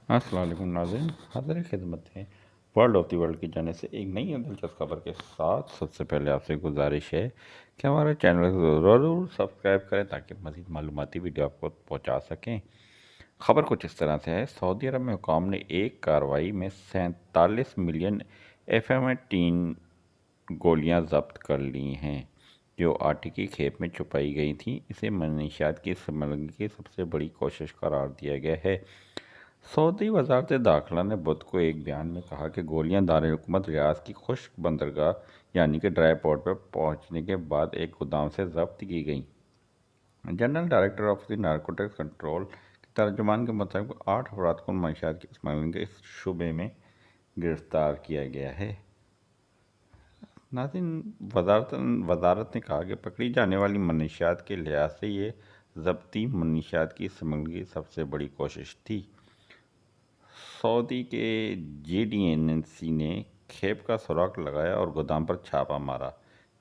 السلام علیکم ناظرین، حاضر خدمت ہے ورلڈ آف دی ورلڈ کی جانب سے ایک نئی اور دلچسپ خبر کے ساتھ۔ سب سے پہلے آپ سے گزارش ہے کہ ہمارے چینل کو ضرور سبسکرائب کریں تاکہ مزید معلوماتی ویڈیو آپ کو پہنچا سکیں۔ خبر کچھ اس طرح سے ہے، سعودی عرب میں حکام نے ایک کارروائی میں 47 ملین FM-18 گولیاں ضبط کر لی ہیں جو آٹے کی کھیپ میں چھپائی گئی تھیں۔ اسے منشیات کی اسمگلنگ کی سب سے بڑی کوشش قرار دیا گیا ہے۔ سعودی وزارت داخلہ نے بدھ کو ایک بیان میں کہا کہ گولیاں دارالحکومت ریاض کی خشک بندرگاہ یعنی کہ ڈرائی پورٹ پر پہنچنے کے بعد ایک گودام سے ضبط کی گئیں۔ General director of the narcotics control کے ترجمان کے مطابق 8 افراد کو منشیات کی اسمگلنگ کے اس شعبے میں گرفتار کیا گیا ہے۔ ناظرین، وزارت نے کہا کہ پکڑی جانے والی منشیات کے لحاظ سے یہ ضبطی منشیات کی اسمگلنگ کی سب سے بڑی کوشش تھی۔ سعودی کے JDNC نے کھیپ کا سراغ لگایا اور گودام پر چھاپہ مارا۔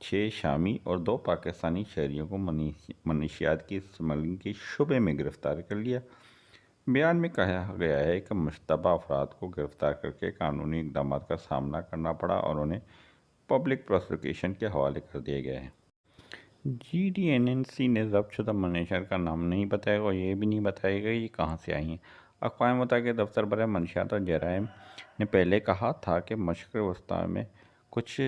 6 شامی اور 2 پاکستانی شہریوں کو منشیات کی اسمگلنگ کے شعبے میں گرفتار کر لیا۔ بیان میں کہا گیا ہے کہ مشتبہ افراد کو گرفتار کر کے قانونی اقدامات کا سامنا کرنا پڑا اور انہیں پبلک پروسیکیوشن کے حوالے کر دیا گیا ہے۔ JDNC نے ضبط شدہ منشیات کا نام نہیں بتایا اور یہ بھی نہیں بتایا گیا یہ کہاں سے آئی ہیں۔ اقوام متحدہ کے دفتر برائے منشیات اور جرائم نے پہلے کہا تھا کہ مشرق وسطیٰ میں کچھ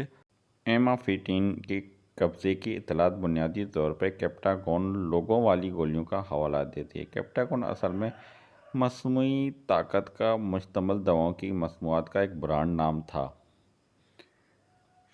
FM-18 کے قبضے کی اطلاعات بنیادی طور پر کیپٹاگون لوگوں والی گولیوں کا حوالہ دیتی ہے۔ کیپٹاگون اصل میں مصنوعی طاقت کا مشتمل دواؤں کی مصنوعات کا ایک برانڈ نام تھا۔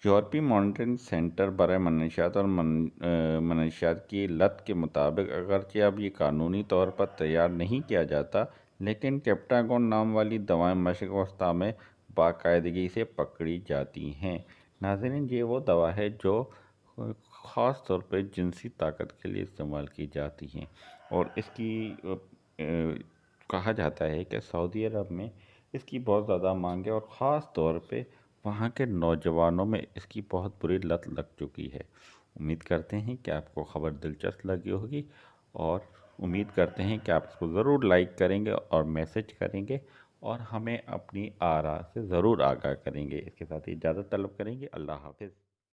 یورپی مانیٹرنگ سینٹر برائے منشیات اور منشیات کی لت کے مطابق اگرچہ اب یہ قانونی طور پر تیار نہیں کیا جاتا لیکن کیپٹاگون نام والی دوائیں مشرق وسطیٰ میں باقاعدگی سے پکڑی جاتی ہیں۔ ناظرین، یہ وہ دوا ہے جو خاص طور پہ جنسی طاقت کے لیے استعمال کی جاتی ہیں اور اس کی کہا جاتا ہے کہ سعودی عرب میں اس کی بہت زیادہ مانگ ہے اور خاص طور پہ وہاں کے نوجوانوں میں اس کی بہت بری لت لگ چکی ہے۔ امید کرتے ہیں کہ آپ کو خبر دلچسپ لگی ہوگی اور امید کرتے ہیں کہ آپ اس کو ضرور لائک کریں گے اور میسج کریں گے اور ہمیں اپنی آراء سے ضرور آگاہ کریں گے۔ اس کے ساتھ ہی اجازت طلب کریں گے۔ اللہ حافظ۔